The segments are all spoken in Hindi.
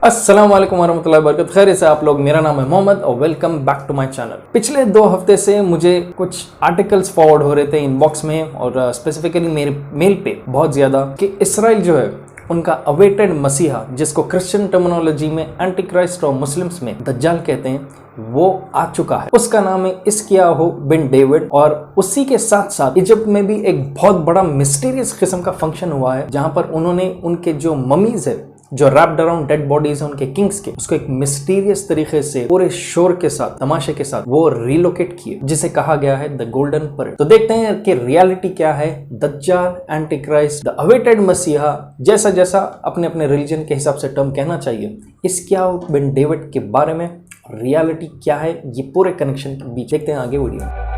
अस्सलाम वालेकुम वरहमतुल्लाहि वबरकातुहू। खैर से आप लोग, मेरा नाम है मोहम्मद और welcome back to my channel. पिछले 2 हफ्ते से मुझे कुछ आर्टिकल्स फॉरवर्ड हो रहे थे इनबॉक्स में और स्पेसिफिकली मेरे मेल पे बहुत ज़्यादा कि इसराइल जो है उनका अवेटेड मसीहा, जिसको क्रिश्चियन टर्मिनोलॉजी में एंटी क्राइस्ट और मुस्लिम्स में दज्जाल कहते हैं, वो आ चुका है। उसका नाम है इस्कियाहू बिन डेविड। और उसी के साथ साथ इजिप्ट में भी एक बहुत बड़ा मिस्टीरियस किस्म का फंक्शन हुआ है, जहां पर उन्होंने उनके जो ममीज है, जो रैप्ड अराउंड डेड बॉडीज है उनके किंग्स के, उसको एक मिस्टीरियस तरीके से पूरे शोर के साथ, तमाशे के साथ वो रिलोकेट किए, जिसे कहा गया है द गोल्डन परेड। तो देखते हैं कि रियलिटी क्या है। दज्जाल, एंटी क्राइस्ट, द अवेटेड मसीहा, जैसा जैसा अपने अपने रिलीजन के हिसाब से टर्म कहना चाहिए, इस्कियाहू बिन डेविड के बारे में रियलिटी क्या है, ये पूरे कनेक्शन के बीच देखते हैं आगे वीडियो।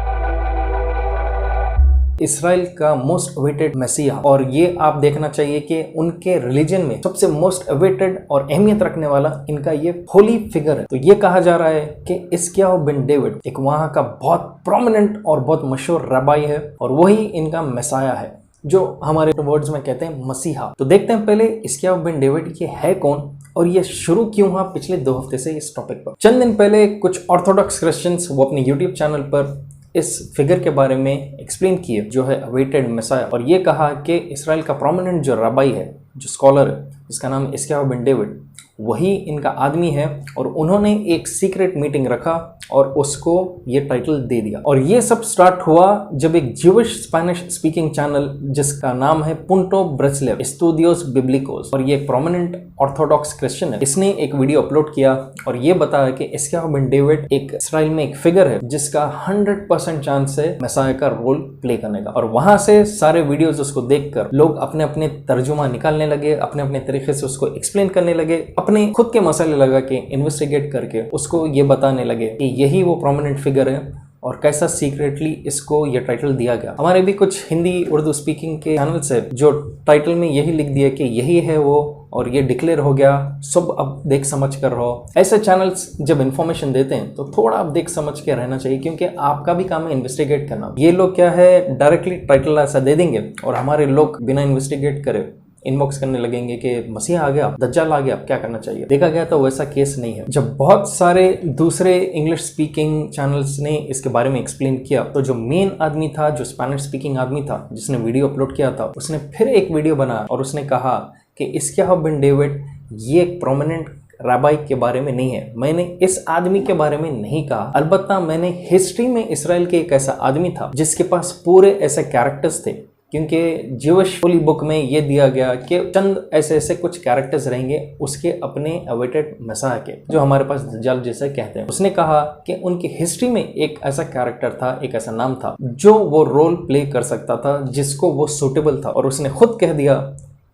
इसराइल का मोस्ट अवेटेड मसीहा, और ये आप देखना चाहिए कि उनके रिलीजन में सबसे मोस्ट अवेटेड और अहमियत रखने वाला इनका ये होली फिगर है। तो ये कहा जा रहा है कि इस्कियाहू बिन डेविड एक वहां का बहुत प्रोमिनेंट और बहुत मशहूर रबाई है और वही इनका मसाया है, जो हमारे वर्ड्स में कहते हैं मसीहा। तो देखते हैं पहले इस्कियाहू बिन डेविड ये है कौन और ये शुरू क्यों हुआ पिछले 2 हफ्ते से इस टॉपिक पर। चंद दिन पहले कुछ ऑर्थोडॉक्स क्रिश्चियंस वो अपने यूट्यूब चैनल पर इस फिगर के बारे में एक्सप्लेन किए, जो है अवेटेड मसाया, और ये कहा कि इसराइल का प्रोमिनेंट जो रबाई है, जो स्कॉलर है, जिसका नाम इस्कियाहू बिन डेविड, वही इनका आदमी है। और उन्होंने एक सीक्रेट मीटिंग रखा और उसको ये टाइटल दे दिया। और ये सब स्टार्ट हुआ जब एक ज्यूइश स्पेनिश स्पीकिंग चैनल, जिसका नाम है पुंटो ब्रेसलेव स्टूडियोस बिब्लिकोस, और ये एक प्रोमिनेंट ऑर्थोडॉक्स क्रिश्चियन है, इसने एक वीडियो अपलोड किया और ये बताया कि इस्कियाहू बिन डेविड एक इसराइल में एक फिगर है जिसका 100% चांस है मसाया का रोल प्ले करने का। और वहां से सारे वीडियोज उसको देखकर लोग अपने अपने तर्जुमा निकालने लगे, अपने अपने तरीके से उसको एक्सप्लेन करने लगे, अपने खुद के मसाले लगा के इन्वेस्टिगेट करके उसको ये बताने लगे कि यही वो प्रोमिनेंट फिगर है और कैसा सीक्रेटली इसको ये टाइटल दिया गया। हमारे भी कुछ हिंदी उर्दू स्पीकिंग के चैनल्स है जो टाइटल में यही लिख दिया कि यही है वो, और ये डिक्लेयर हो गया, सब अब देख समझ कर रहो। ऐसे चैनल्स जब इन्फॉर्मेशन देते हैं तो थोड़ा आप देख समझ के रहना चाहिए, क्योंकि आपका भी काम है इन्वेस्टिगेट करना। ये लोग क्या है, डायरेक्टली टाइटल ऐसा दे देंगे और हमारे लोग बिना इन्वेस्टिगेट करे इनबॉक्स करने लगेंगे कि मसीहा आ गया, दज्जाल आ गया, अब क्या करना चाहिए। देखा गया तो वैसा केस नहीं है। जब बहुत सारे दूसरे इंग्लिश स्पीकिंग चैनल्स ने इसके बारे में एक्सप्लेन किया, तो जो मेन आदमी था, जो स्पेनिश स्पीकिंग आदमी था, जिसने वीडियो अपलोड किया था, उसने फिर एक वीडियो बनाया और उसने कहा कि इस्कियाहू बिन डेविड ये एक प्रोमिनेंट रबाई के बारे में नहीं है, मैंने इस आदमी के बारे में नहीं कहा। अलबत्ता मैंने हिस्ट्री में इसराइल के एक ऐसा आदमी था जिसके पास पूरे ऐसे कैरेक्टर्स थे, क्योंकि ज्यूइश होली बुक में ये दिया गया कि चंद ऐसे ऐसे कुछ कैरेक्टर्स रहेंगे उसके अपने अवेटेड मसीहा के, जो हमारे पास दज्जाल जैसे कहते हैं। उसने कहा कि उनकी हिस्ट्री में एक ऐसा कैरेक्टर था, एक ऐसा नाम था जो वो रोल प्ले कर सकता था, जिसको वो सूटेबल था। और उसने खुद कह दिया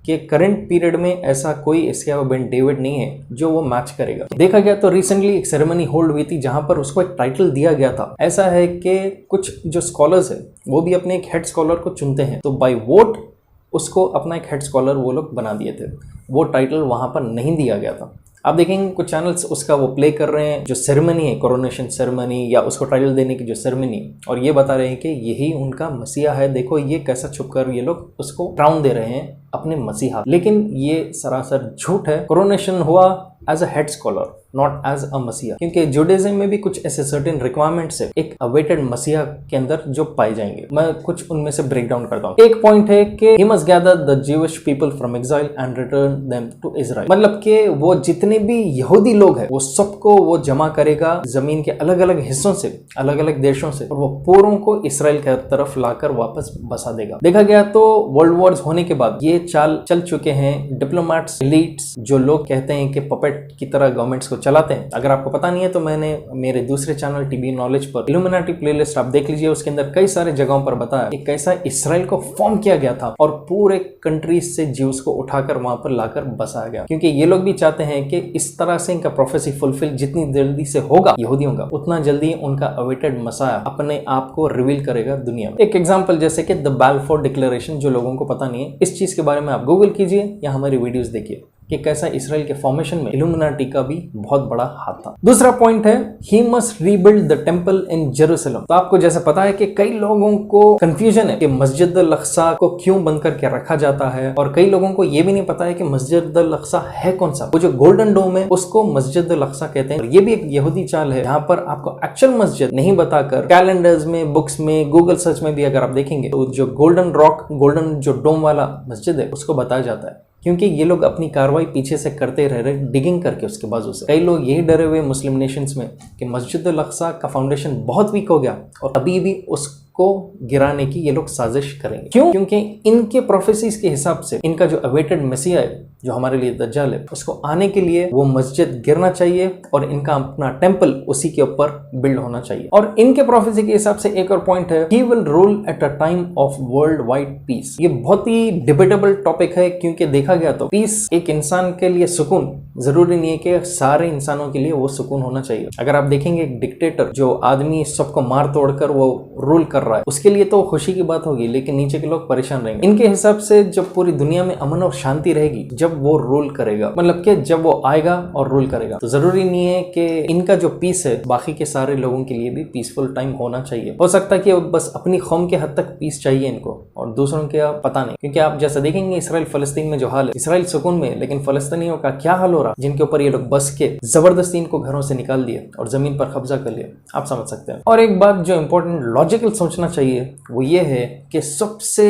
कि करंट पीरियड में ऐसा कोई इस्कियाहू बिन डेविड नहीं है जो वो मैच करेगा। देखा गया तो रिसेंटली एक सेरेमनी होल्ड हुई थी जहां पर उसको एक टाइटल दिया गया था। ऐसा है कि कुछ जो स्कॉलर्स है वो भी अपने एक हेड स्कॉलर को चुनते हैं, तो बाय वोट उसको अपना एक हेड स्कॉलर वो लोग बना दिए थे। वो टाइटल वहां पर नहीं दिया गया था। आप देखेंगे कुछ चैनल्स उसका वो प्ले कर रहे हैं, जो सेरेमनी है, कोरोनेशन सेरेमनी या उसको टाइटल देने की जो सेरेमनी, और ये बता रहे हैं कि यही उनका मसीहा है, देखो ये कैसा छुपकर ये लोग उसको क्राउन दे रहे हैं अपने मसीहा। लेकिन ये सरासर झूठ है। कोरोनेशन हुआ as a head scholar, not as a मसीहा, क्योंकि जुडाइज्म में भी कुछ ऐसे सर्टेन रिक्वायरमेंट्स है एक अवेटेड मसीहा के अंदर जो पाए जाएंगे। मैं कुछ उनमें से ब्रेक डाउन करता हूँ। एक पॉइंट है कि he must gather the Jewish people from exile and return them to Israel, मतलब कि वो जितने भी यहूदी लोग हैं वो सबको वो जमा करेगा जमीन के अलग अलग हिस्सों से, अलग अलग देशों से, और वो पूरों को इसराइल की तरफ लाकर वापस बसा देगा। देखा गया तो वर्ल्ड वॉर्स होने के बाद ये चाल चल चुके हैं। डिप्लोमेट्स, एलिट्स, जो लोग कहते हैं कि पपेट की तरह गवर्नमेंट्स को चलाते हैं। अगर आपको पता नहीं है तो मैंने मेरे दूसरे चैनल टीबी नॉलेज पर इल्यूमिनाटी प्लेलिस्ट आप देख लीजिए, उसके अंदर कई सारे जगहों पर बताया कि कैसा इसराइल को फॉर्म किया गया था और पूरे कंट्रीज से ज्यूज को उठाकर वहां पर लाकर बसाया गया, क्योंकि ये लोग भी चाहते हैं कि इस तरह से इनका प्रोफेसी फुलफिल जितनी जल्दी से होगा यहूदियों का, उतना जल्दी उनका अवेटेड मसाया अपने आप को रिवील करेगा दुनिया में। एक एग्जांपल जैसे कि द बाल्फोर डिक्लेरेशन, जो लोगों को पता नहीं है, इस चीज के बारे में आप गूगल कीजिए या हमारी वीडियोस देखिए। कि कैसा इसराइल के फॉर्मेशन में इल्यूमिनाटी का भी बहुत बड़ा हाथ था। दूसरा पॉइंट है he must rebuild the temple in Jerusalem. तो आपको जैसे पता है कि कई लोगों को कंफ्यूजन है कि मस्जिद अल अक्सा को क्यों बंद करके रखा जाता है, और कई लोगों को यह भी नहीं पता है कि मस्जिद अल अक्सा है कौन सा। वो जो गोल्डन डोम है उसको मस्जिद अल अक्सा कहते हैं। और ये भी एक यहूदी चाल है जहां पर आपको एक्चुअल मस्जिद नहीं बताकर कैलेंडर्स में, बुक्स में, गूगल सर्च में भी अगर आप देखेंगे तो जो गोल्डन रॉक, गोल्डन जो डोम वाला मस्जिद है उसको बताया जाता है, क्योंकि ये लोग अपनी कार्रवाई पीछे से करते रह रहे डिगिंग करके उसके बाजू से। कई लोग यही डरे हुए मुस्लिम नेशंस में कि मस्जिद अल अक्सा का फाउंडेशन बहुत वीक हो गया और अभी भी उसको गिराने की ये लोग साजिश करेंगे। क्यों? क्योंकि इनके प्रोफेसीज के हिसाब से इनका जो अवेटेड मसीहा है, जो हमारे लिए दज्जाल है, उसको आने के लिए वो मस्जिद गिरना चाहिए और इनका अपना टेम्पल उसी के ऊपर बिल्ड होना चाहिए। और इनके प्रोफेसी के हिसाब से एक और पॉइंट है, he will rule at a time of world wide peace. ये बहुत ही डिबेटेबल टॉपिक है, क्योंकि देखा गया तो पीस एक इंसान के लिए सुकून जरूरी नहीं है कि सारे इंसानों के लिए वो सुकून होना चाहिए। अगर आप देखेंगे एक डिक्टेटर जो आदमी सबको मार तोड़कर वो रूल कर रहा है, उसके लिए तो खुशी की बात होगी, लेकिन नीचे के लोग परेशान रहेंगे। इनके हिसाब से जब पूरी दुनिया में अमन और शांति रहेगी, जब वो रूल करेगा, मतलब कि जब वो आएगा और रूल करेगा, तो जरूरी नहीं है कि इनका जो पीस है बाकी के सारे लोगों के लिए भी पीसफुल टाइम होना चाहिए। हो सकता है कि बस अपनी कौम के हद तक पीस चाहिए इनको और दूसरों के पता नहीं। क्योंकि आप जैसा देखेंगे इसराइल फलस्तीन में जो हाल है, इसराइल सुकून में, लेकिन फलस्तीनियों का क्या हाल हो रहा, जिनके ऊपर ये लोग बस के जबरदस्ती इनको घरों से निकाल दिए और जमीन पर कब्जा कर लिया। आप समझ सकते हैं। और एक बात जो इंपॉर्टेंट लॉजिकल सोचना चाहिए वो ये है कि सबसे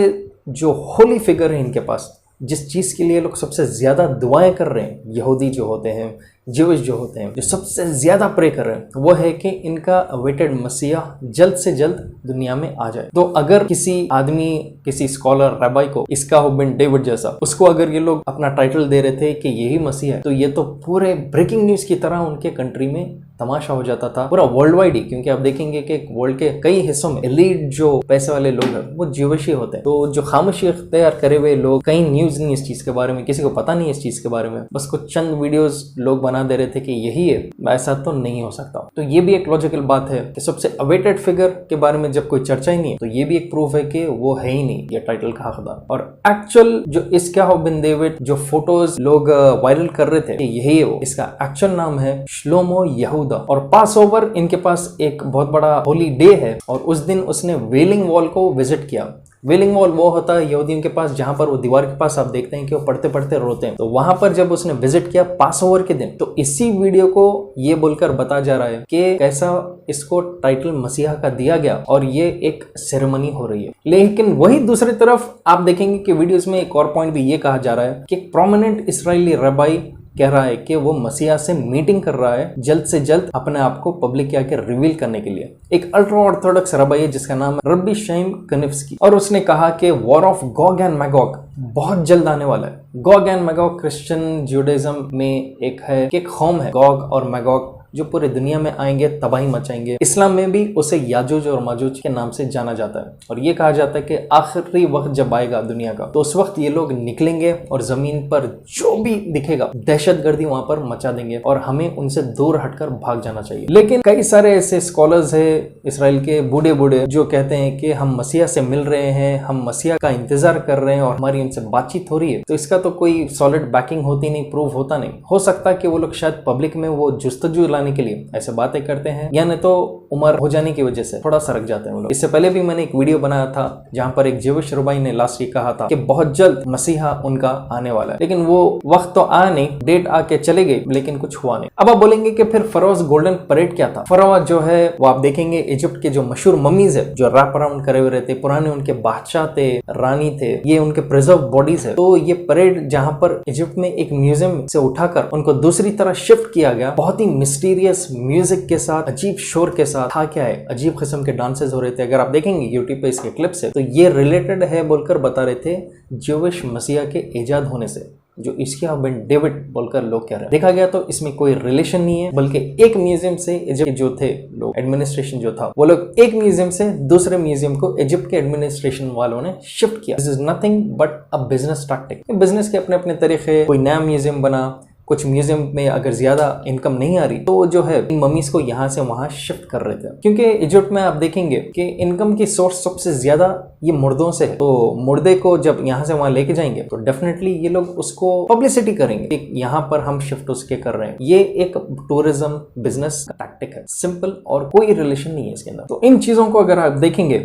जो होली फिगर है इनके पास, जिस चीज के लिए लोग सबसे ज्यादा दुआएं कर रहे हैं, यहूदी जो होते हैं, ज्यूइश जो होते हैं, जो सबसे ज्यादा प्रे कर रहे हैं, वो है कि इनका अवेटेड मसीहा जल्द से जल्द दुनिया में आ जाए। तो अगर किसी आदमी, किसी स्कॉलर, रबाई को, इसका हो बिन डेविड जैसा, उसको अगर ये लोग अपना टाइटल दे रहे थे कि यही मसीहा है, तो ये तो पूरे ब्रेकिंग न्यूज की तरह उनके कंट्री में तमाशा हो जाता था, पूरा वर्ल्ड वाइड ही। क्योंकि आप देखेंगे कि वर्ल्ड के कई हिस्सों में एलीट जो पैसे वाले लोग हैं वो ज्यूइश ही होते हैं। तो जो खामोशी इख्तियार करे हुए लोग, कहीं न्यूज नहीं इस चीज के बारे में, किसी को पता नहीं इस चीज के बारे में, बस कुछ चंद वीडियोस लोग बना दे रहे थे कि यही है, ऐसा तो नहीं हो सकता। तो ये भी एक लॉजिकल बात है कि सबसे अवेटेड फिगर के बारे में जब कोई चर्चा ही नहीं है, तो ये भी एक प्रूफ है कि वो है ही नहीं ये टाइटल का हकदार। और एक्चुअल जो इसका हो बिन डेविड जो फोटोज लोग वायरल कर रहे थे कि यही है वो, इसका एक्चुअल नाम है श्लोमो यहूदा। और पास ओवर इनके पास एक बहुत बड़ा होली डे है और उस दिन उसने वेलिंग वॉल को विजिट किया। वेलिंग वॉल वो होता है यहूदियों के पास जहां पर वो दीवार के पास आप देखते हैं कि वो पढ़ते पढ़ते रोते हैं। तो वहां पर जब उसने विजिट किया पास ओवर के दिन, तो इसी वीडियो को ये बोलकर बताया जा रहा है कि कैसा इसको टाइटल मसीहा का दिया गया और ये एक सेरेमनी हो रही है। लेकिन वही दूसरी तरफ आप देखेंगे कि वीडियोस में एक और पॉइंट भी ये कहा जा रहा है कि एक प्रोमिनेंट इसराइली रबाई कह रहा है कि वो मसीहा से मीटिंग कर रहा है जल्द से जल्द अपने आप को पब्लिक के आके रिवील करने के लिए। एक अल्ट्रा ऑर्थोडॉक्स रबाई है जिसका नाम है रब्बी शाइम कनिफ्स्की, और उसने कहा कि वॉर ऑफ गॉग एंड मैगॉग बहुत जल्द आने वाला है। गॉग एंड मैगॉग क्रिश्चियन ज्यूडाइज्म में एक है कि एक कौम है गॉग और मैगॉग जो पूरे दुनिया में आएंगे, तबाही मचाएंगे। इस्लाम में भी उसे याजूज और माजूज के नाम से जाना जाता है और ये कहा जाता है कि आखिरी वक्त जब आएगा दुनिया का, तो उस वक्त ये लोग निकलेंगे और जमीन पर जो भी दिखेगा दहशतगर्दी वहां पर मचा देंगे और हमें उनसे दूर हटकर भाग जाना चाहिए। लेकिन कई सारे ऐसे स्कॉलर्स है इसराइल के बूढ़े बूढ़े जो कहते हैं कि हम मसीहा से मिल रहे हैं, हम मसीहा का इंतजार कर रहे हैं और हमारी उनसे बातचीत हो रही है। तो इसका तो कोई सॉलिड बैकिंग होती नहीं, प्रूफ होता नहीं। हो सकता है कि वो लोग शायद पब्लिक में वो जुस्तजू लाने के लिए ऐसे बातें करते हैं, या नहीं तो उम्र हो जाने की वजह से थोड़ा सरक जाते हैं वो लोग। इससे पहले भी मैंने एक वीडियो बनाया था जहां पर एक ज्यूइश रबाई ने लास्ट वीक कहा था कि बहुत जल्द मसीहा उनका आने वाला है, लेकिन वो वक्त तो आया नहीं, डेट आके चले गई, लेकिन कुछ हुआ नहीं। अब आप बोलेंगे कि फिर फरोज गोल्डन परेड क्या था? फरोह जो है वो आप देखेंगे इजिप्ट के जो मशहूर मम्मीज है जो रैप अराउंड करे हुए रहते, पुराने उनके बादशाह थे, रानी थे, ये उनके प्रिजर्व बॉडीज है। तो ये परेड जहां पर इजिप्ट में एक म्यूजियम से उठाकर उनको दूसरी तरह शिफ्ट किया गया, बहुत ही मिस्टीरियस म्यूजिक के साथ, अजीब शोर के साथ था। क्या है, अजीब किस्म के डांसेस हो रहे थे। अगर आप देखेंगे यूट्यूब पे इसके क्लिप्स है तो ये रिलेटेड है बोलकर बता रहे थे ज्यूइश मसीहा के इजाद होने से, जो इसकिया बिन डेविड बोलकर लोग कह रहे हैं। देखा गया तो इसमें कोई रिलेशन नहीं है, बल्कि एक म्यूजियम से इजिप्ट जो थे लोग, एडमिनिस्ट्रेशन जो था, वो लोग एक म्यूजियम से दूसरे म्यूजियम को इजिप्ट के एडमिनिस्ट्रेशन वालों ने शिफ्ट किया। This is nothing but a business tactic. Business के अपने अपने तरीके, कोई नया म्यूजियम बना, कुछ म्यूजियम में अगर ज्यादा इनकम नहीं आ रही तो जो है इन ममीज को यहाँ से वहां शिफ्ट कर रहे थे, क्योंकि इजिप्ट में आप देखेंगे कि इनकम की सोर्स सबसे ज्यादा ये मुर्दों से है। तो मुर्दे को जब यहाँ से वहां लेके जाएंगे तो डेफिनेटली ये लोग उसको पब्लिसिटी करेंगे कि यहाँ पर हम शिफ्ट उसके कर रहे हैं। ये एक टूरिज्म बिजनेस टैक्टिक है, सिंपल, और कोई रिलेशन नहीं है इसके अंदर। तो इन चीजों को अगर आप देखेंगे,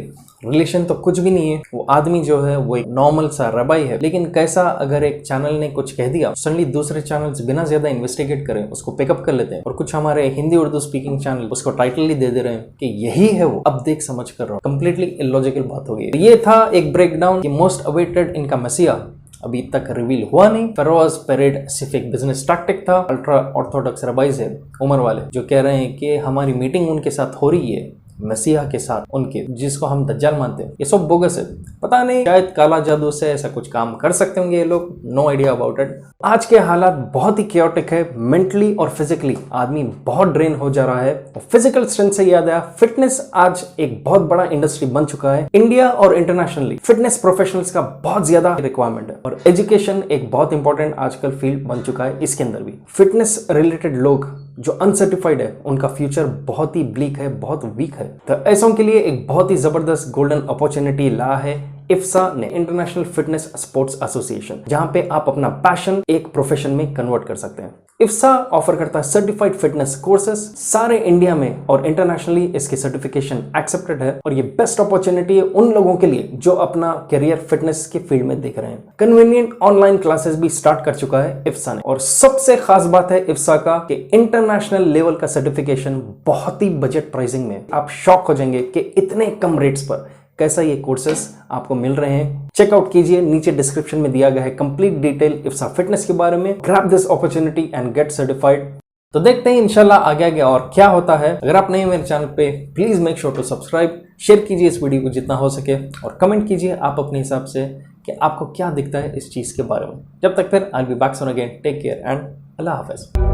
रिलेशन तो कुछ भी नहीं है। वो आदमी जो है वो एक नॉर्मल सा रबाई है, लेकिन कैसा अगर एक चैनल ने कुछ कह दिया, सडनली दूसरे चैनल्स बिना ज्यादा इन्वेस्टिगेट करें उसको पिकअप कर लेते हैं, और कुछ हमारे हिंदी उर्दू स्पीकिंग चैनल उसको टाइटल ही दे दे रहे हैं कि यही है वो, अब देख समझ कर रहा हूँ। कंप्लीटली इलॉजिकल बात हो गई। ये था एक ब्रेकडाउन कि मोस्ट अवेटेड इनका मसीहा अभी तक रिवील हुआ नहीं। फेरोज परेड सिर्फ एक बिजनेस टैक्टिक था। अल्ट्रा ऑर्थोडॉक्स रबाइज है उमर वाले जो कह रहे हैं कि हमारी मीटिंग उनके साथ हो रही है, मसीहा के साथ उनके, जिसको हम दज्जाल मानते हैं। ये सब बोगस है। पता नहीं, शायद काला जादू से ऐसा कुछ काम कर सकते होंगे ये लोग, नो आइडिया अबाउट इट। आज के हालात बहुत ही क्योटिक है। मेंटली और फिजिकली आदमी बहुत ड्रेन हो जा रहा है। फिजिकल स्ट्रेंथ से याद आया, फिटनेस आज एक बहुत बड़ा इंडस्ट्री बन चुका है। इंडिया और इंटरनेशनली फिटनेस प्रोफेशनल्स का बहुत ज्यादा रिक्वायरमेंट है, और एजुकेशन एक बहुत इंपॉर्टेंट आजकल फील्ड बन चुका है। इसके अंदर भी फिटनेस रिलेटेड लोग जो अनसर्टिफाइड है उनका फ्यूचर बहुत ही ब्लीक है, बहुत वीक है। तो ऐसों के लिए एक बहुत ही जबरदस्त गोल्डन अपॉर्चुनिटी ला है इफ्सा ने, इंटरनेशनल फिटनेस स्पोर्ट्स एसोसिएशन, जहां पे आप अपना पैशन एक प्रोफेशन में कन्वर्ट कर सकते हैं। इफ्सा ऑफर करता है सर्टिफाइड फिटनेस कोर्सेज सारे इंडिया में, और इंटरनेशनली इसकी सर्टिफिकेशन एक्सेप्टेड है। और ये बेस्ट अपॉर्चुनिटी है उन लोगों के लिए जो अपना करियर फिटनेस के फील्ड में देख रहे हैं। कन्वीनियंट ऑनलाइन क्लासेस भी स्टार्ट कर चुका है इफ्सा ने, और सबसे खास बात है इफ्सा का कि इंटरनेशनल लेवल का सर्टिफिकेशन बहुत ही बजट प्राइसिंग में। आप शॉक हो जाएंगे कि इतने कम रेट्स पर कैसा ये कोर्सेस आपको मिल रहे हैं। चेकआउट कीजिए, नीचे डिस्क्रिप्शन में दिया गया है कंप्लीट डिटेल इफ्सा फिटनेस के बारे में। Grab this opportunity and gate certified. तो देखते हैं इंशाल्लाह आगे और क्या होता है। अगर आप नए मेरे चैनल पे, please make sure to subscribe, share कीजिए इस वीडियो को जितना हो सके, और कमेंट कीजिए आप अपने हिसाब से कि आपको क्या दिखता है इस चीज के बारे में। जब तक फिर I will be back soon again. Take care and अल्लाह हाफिज।